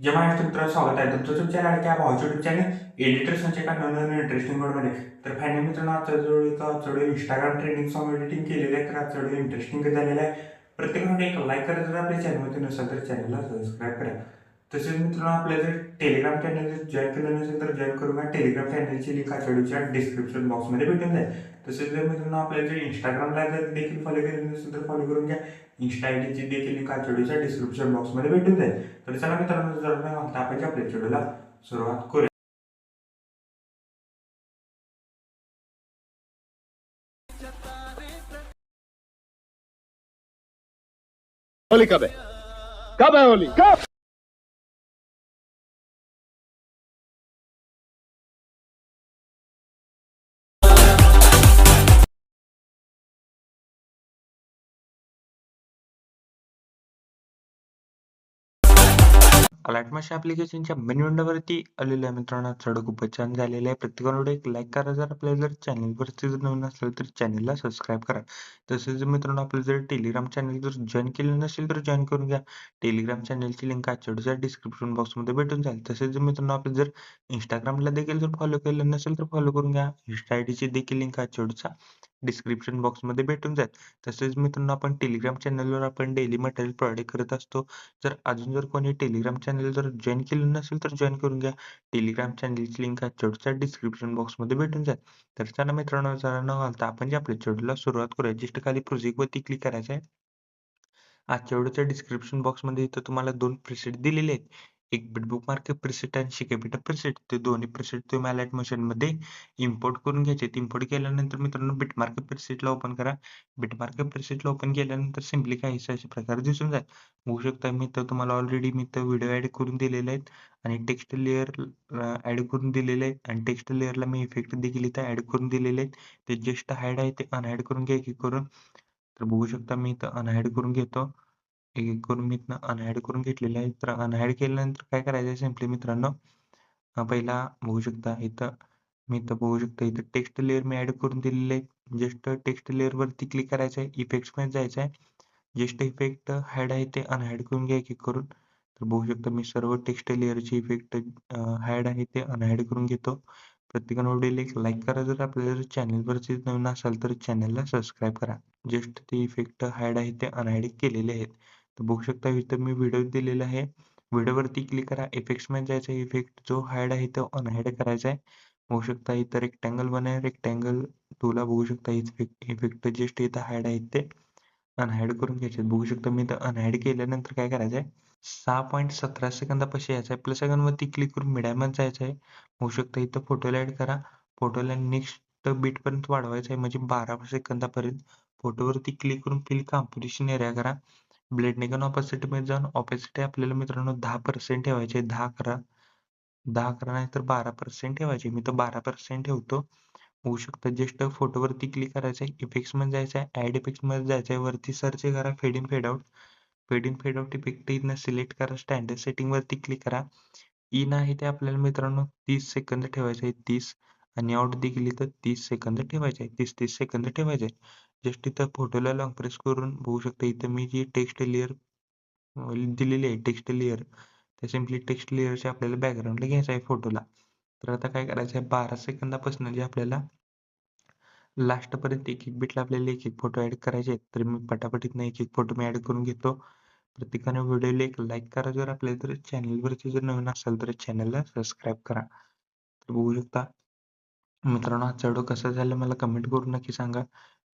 जय महाराष्ट्र मित्रांनो, स्वागत आहे तुमचं तुमच्या लाडक्या भावाच्या युट्यूब चॅनल एडिटर संजय का नवीन इंटरेस्टिंग मध्ये. तर फायनली मित्रांनो, आजचा video Instagram trending song editing केलेलं आहे. तर आजचा व्हिडिओ इंटरेस्टिंग झालेला आहे. प्रत्येकाने एक लाईक करा, जर आपल्या चॅनलमध्ये नसेल तर चॅनलला सबस्क्राईब करा. तसेच मित्रांनो, आपल्या जर टेलिग्राम चॅनल जॉईन केलं नसेल तर जॉईन करून घ्या. टेलिग्राम चॅनलची लिंक आजच्या व्हिडिओच्या डिस्क्रिप्शन बॉक्समध्ये भेटून जाईल. तसेच जर मित्रांनो आपल्याला जर इंस्टाग्रामला जर देखील फॉलो केलं नसेल तर फॉलो करून घ्या. इंस्टा आय डीची देखील लिंक आजच्या व्हिडिओच्या डिस्क्रिप्शन बॉक्समध्ये भेटून जाईल. तर चला मित्रांनो, जर नाही म्हणता आपण आपल्या व्हिडिओला सुरुवात करूया. होली कब है? कब है होली? कब? अलर्ट माशा ॲप्लिकेशनच्या मेन विंडोवरती आलेलं आहे मित्रांनो. चढ खूपच छान झालेलं आहे. प्रत्येकाला एक लाईक करा, जर आपल्याला जर चॅनलवरती जर नवीन असेल तर चॅनलला सबस्क्राईब करा. तसेच मित्रांनो, आपलं जर टेलिग्राम चॅनल जर जॉईन केलं नसेल तर जॉईन करून घ्या. टेलिग्राम चॅनलची लिंक आजच्या डिस्क्रिप्शन बॉक्समध्ये भेटून जाईल. तसेच मित्रांनो, आपण जर इंस्टाग्रामला देखील जर फॉलो केलं नसेल तर फॉलो करून घ्या. इंस्टा आयडीची देखील लिंक आजच्या डिस्क्रिप्शन बॉक्समध्ये भेटून जाईल. तसेच मित्रांनो, आपण टेलिग्राम चॅनलवर आपण डेली मटेरियल प्रोव्हाइड करत असतो. जर अजून जर कोणी टेलिग्राम चॅनल जर जॉईन केलं नसेल तर जॉईन करून घ्या. टेलिग्राम चॅनलची लिंक आजच्या डिस्क्रिप्शन बॉक्समध्ये भेटून जाईल. तर चला मित्रांनो, जरा न घालता आपण जे आपल्या व्हिडिओला सुरुवात करूया. जस्ट खाली प्रोजेक्ट वरती क्लिक करायचं आहे. आजच्या व्हिडिओच्या डिस्क्रिप्शन बॉक्समध्ये इथं तुम्हाला 2 प्रीसेट दिलेले आहेत. एक बिटबुकमार्क प्रीसेट आणि शिकेबिटा प्रीसेट. ते दोन्ही प्रीसेट तुम्ही अलर्ट मोशनमध्ये इम्पोर्ट करून घ्यायचे. इम्पोर्ट केल्यानंतर मित्रांनो, बिटमार्क प्रीसेटला ओपन करा. बिटमार्क प्रीसेटला ओपन केल्यानंतर सिम्पली काहीसा अशा प्रकारे दिसून जाईल. बघू शकता, मी तर तुम्हाला ऑलरेडी मी तर व्हिडिओ ॲड करून दिलेले आहेत आणि टेक्स्ट लेयर ॲड करून दिलेले आहेत आणि टेक्स्ट लेयरला मी इफेक्ट देखील इथं ॲड करून दिलेले आहेत. ते जस्ट हाईड आहे ते अनहाईड करून घ्या एक करून. तर बघू शकता, मी इथं अनहाईड करून घेतो. एक करून मी इथनं अनहाईड करून घेतलेले आहे. तर अनहाईड केल्यानंतर काय करायचं आहे सिम्पली मित्रांनो, पहिला बघू शकता इथं, मी इथं बघू शकता इथं टेक्स्ट लेयर मी ॲड करून दिलेले आहे. जस्ट टेक्स्ट लेयर वरती क्लिक करायचं आहे. इफेक्ट्समध्ये जायचं आहे. जस्ट इफेक्ट हाईड आहे ते अनहाईड करून घ्या एक करून. तर बघू शकता, मी सर्व टेक्स्ट लेयरचे इफेक्ट हाईड आहे ते अनहाईड करून घेतो. प्रत्येकाने व्हिडिओला एक लाईक करा, जर आपल्याला चॅनलवरती नवीन असाल तर चॅनलला सबस्क्राईब करा. जस्ट ते इफेक्ट हाईड आहे ते अनहाईड केलेले आहेत. तर बघू शकता, इथं मी व्हिडिओ दिलेला आहे. व्हिडिओवरती क्लिक करा. इफेक्ट्समध्ये जायचं आहे. इफेक्ट जो हाईड आहे तो अनहाईड करायचा आहे. बघू शकता इथं रेक्टँगल बनआहे. रेक्टँगल टूलला बघू शकता इफेक्ट जस्ट इथं हाईड आहेत ते अनहाईड करून घ्यायचे. बघू शकता, मी इथं अनहाईड केल्यानंतर काय करायचं आहे, 6.17 सेकंदापाशी यायचं आहे. प्लस आयकॉनवरती क्लिक करून मीडियामध्ये जायचं आहे. होऊ शकतं इथं फोटोला ॲड करा. फोटोला नेक्स्ट बीटपर्यंत वाढवायचं आहे, म्हणजे 12 सेकंदापर्यंत. फोटोवरती क्लिक करून फिल कॉम्पोजिशन एरिया करा. ब्लेंड निगन ऑपॅसिटीमध्ये जाऊन ऑपॅसिटी आपल्याला मित्रांनो 10% ठेवायची आहे. 10 करा. 10 करा, नाही तर 12% ठेवायची. मी तर 12% ठेवतो. होऊ शकतं, जस्ट फोटोवरती क्लिक करायचं आहे. इफेक्ट्समध्ये जायचं आहे. ॲड इफेक्ट्समध्ये जायचं आहे. वरती सर्च करा fade in fade out. Fade in fade out effect इथनं सिलेक्ट करा. स्टँडर्ड सेटिंगवरती क्लिक करा. इन आहे ते आपल्याला मित्रांनो 30 सेकंद ठेवायचे आहे. 30 आणि आउट देखील इथं 30 सेकंद ठेवायचे आहे. 30 सेकंद ठेवायचे आहे. जस्ट इथं फोटोला लॉंग प्रेस करून बघू शकता, इथं मी जी टेक्स्ट लेयर दिलेली आहे, टेक्स्ट लेयर, त्या सिम्पली टेक्स्ट लेयरच्या आपल्याला बॅकग्राऊंडला घ्यायचं आहे फोटोला. तर आता काय करायचं आहे, 12 सेकंदापासून जे आपल्याला लास्टपर्यंत एक-एक बिटला आपल्याला एक-एक फोटो ॲड करायचे आहेत. तर मी पटापटीतनं एक-एक फोटो मी ॲड करून घेतो. प्रत्येकाने व्हिडिओला एक लाईक करा, जर आपल्या तर चॅनलवरती जर नवीन असाल तर चॅनलला सबस्क्राईब करा. तर बघू शकता मित्रांनो, आजचा व्हिडिओ कसा झाला मला कमेंट करून नक्की सांगा.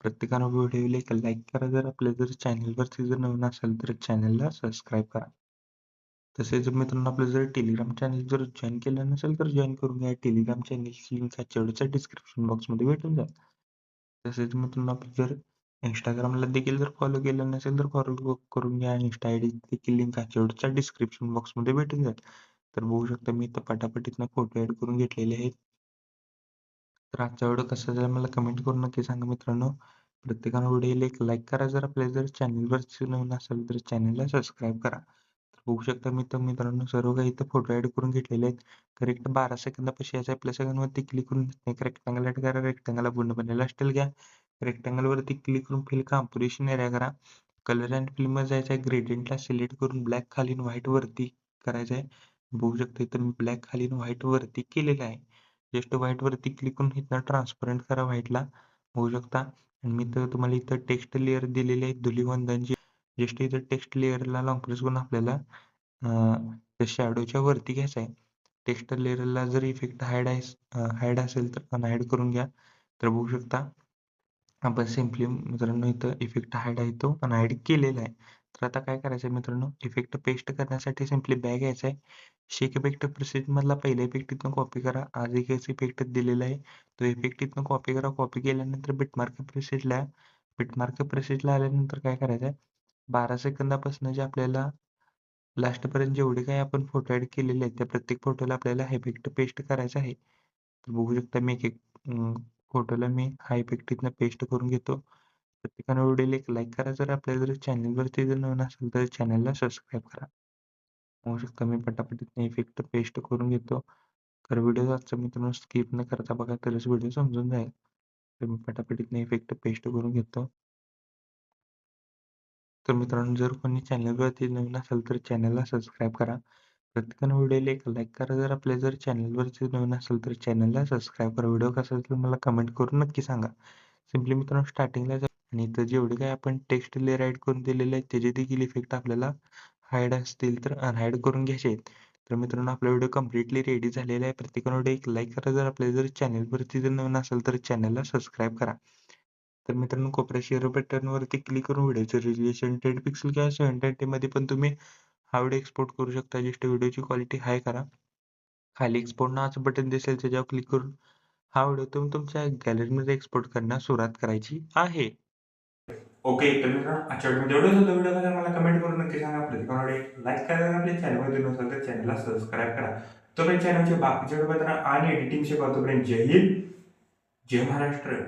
प्रत्येकाने व्हिडिओला एक लाईक करा, जर आपल्या जर चॅनलवरती जर नवीन असाल तर चॅनलला सबस्क्राईब करा. तसेच मित्रांनो, आपलं जर टेलिग्राम चॅनल जर जॉईन केलं नसेल तर जॉईन करून घ्या. टेलिग्राम चॅनलची लिंक आजच्या व्हिडिओच्या डिस्क्रिप्शन बॉक्समध्ये भेटून जाईल. तसेच मित्रांनो, आपण जर इंस्टाग्रामला देखील जर फॉलो केलं नसेल तर फॉलो करून घ्या. इंस्टा आय डी देखील लिंक आजच्या व्हिडिओच्या डिस्क्रिप्शन बॉक्समध्ये भेटून जाईल. तर बघू शकता, मी इथं पटापटीतनं फोटो ॲड करून घेतलेले आहेत. तर आजचा व्हिडिओ कसा झाला मला कमेंट करून नक्की सांगा मित्रांनो. प्रत्येकानं व्हिडिओला एक लाईक करा, जर आपल्या जर चॅनलवरती नवीन असेल तर चॅनलला सबस्क्राईब करा. तर बघू शकता, मी तर मित्रांनो सर्व काही इथं फोटो ॲड करून घेतलेले आहेत. करेक्ट 12 सेकंदापाशी यायचं आहे. प्लस सेकंडवरती क्लिक करून एक रेक्टँगल ॲड करा. रेक्टँगलला पूर्णपणे लास्टला घ्या. रेक्टँगलवरती क्लिक करून फिल कॉम्पोजिशन एरिया करा. कलर अँड फिलमध्ये जायचं आहे. ग्रेडियंटला सिलेक्ट करून ब्लॅक खाली व्हाईट वरती करायचं आहे. बघू शकता इथं मी ब्लॅक खाली व्हाईट वरती केलेलं आहे. जस्ट व्हाईट वरती क्लिक करून इथनं ट्रान्सपरंट करा व्हाईटला. बघू शकता आणि मी तर तुम्हाला इथं टेक्स्ट लेयर दिलेली आहे धुलीवंदनची. जस्ट इथं टेक्स्ट लेयरला लॉंग प्रेस करून आपल्याला त्या शॅडोच्या वरती घ्यायचं आहे. टेक्स्ट लेयरला जर इफेक्ट हाईड असेल तर अनहाईड करून घ्या. तर बघू शकता आपण सिम्पली मित्रांनो इथं इफेक्ट हाईड आहे तो अनहाईड केलेला आहे. तर आता काय करायचं आहे मित्रांनो, इफेक्ट पेस्ट करण्यासाठी सिम्पली बॅग घ्यायचा आहे. शेक इफेक्ट प्रेसेटमधला पहिला इफेक्ट इथून कॉपी करा. आज एकच इफेक्ट दिलेला आहे. तो इफेक्ट इथून कॉपी करा. कॉपी केल्यानंतर बिटमार्क प्रेसेटला आल्यानंतर काय करायचं आहे, 12 सेकंदापासून जे आपल्याला लास्टपर्यंत जेवढे काही आपण फोटो ॲड केलेले आहेत, त्या प्रत्येक फोटोला आपल्याला हा इफेक्ट पेस्ट करायचा आहे. तर बघू शकता मी एक-एक फोटोला मी हा इफेक्ट इथनं पेस्ट करून घेतो. प्रत्येकाने व्हिडिओला एक लाईक करा. जर आपल्या चॅनलवरती नवीन असेल तर चॅनलला सबस्क्राईब करा. बघू शकता मी पटापट इथनं इफेक्ट पेस्ट करून घेतो. तर व्हिडिओ आजचा मित्रांनो स्किप न करता बघा तरच व्हिडिओ समजून जाईल. तर मी पटापट इथनं इफेक्ट पेस्ट करून घेतो. तर मित्रांनो जर कोणी चॅनलवरती नवीन असेल तर चॅनलला सबस्क्राईब करा. प्रत्येकाने व्हिडिओला एक लाईक करा. जर आपल्या चॅनलवरती नवीन असेल तर चॅनलला सबस्क्राईब करा. व्हिडिओ कसा असेल मला कमेंट करून नक्की सांगा. सिम्पली मित्रांनो स्टार्टिंगला जा आणि इथं जेवढे काही आपण टेक्स्ट लेयर ॲड करून दिलेले आहेत त्याचे देखील इफेक्ट आपल्याला हाईड असतील तर अनहाईड करून घ्यायचे आहेत. तर मित्रांनो आपला व्हिडिओ कंप्लीटली रेडी झालेला आहे. प्रत्येकाने व्हिडिओ एक लाईक करा. जर आपल्या चॅनलवरती नवीन असेल तर चॅनलला सबस्क्राईब करा. तर मित्रांनो कोपऱ्यात शेअर बटनवरती क्लिक करून व्हिडिओचं रिझोल्यूशन 10 पिक्सल किंवा 720 मध्ये पण तुम्ही हा व्हिडिओ एक्सपोर्ट करू शकता. जस्ट व्हिडिओची क्वालिटी हाय करा. खाली एक्सपोर्ट नावाचं बटन दिसेल त्याच्यावर क्लिक करून हा व्हिडिओ तुम्ही तुमच्या गॅलरीमध्ये एक्सपोर्ट करण्यास सुरुवात करायची आहे. ओके तर मित्रांनो आजच्या व्हिडिओ एवढंच होतं. व्हिडिओ बद्दल मला कमेंट करून नक्की सांगा. प्रत्येकाने लाईक करा आणि आपल्या चॅनलमध्ये नसेल तर चॅनलला सबस्क्राईब करा. तोपर्यंत चॅनलचे बाकीचे व्हिडिओ आणि एडिटिंग शिकवा. तोपर्यंत जय हिंद, जय महाराष्ट्र.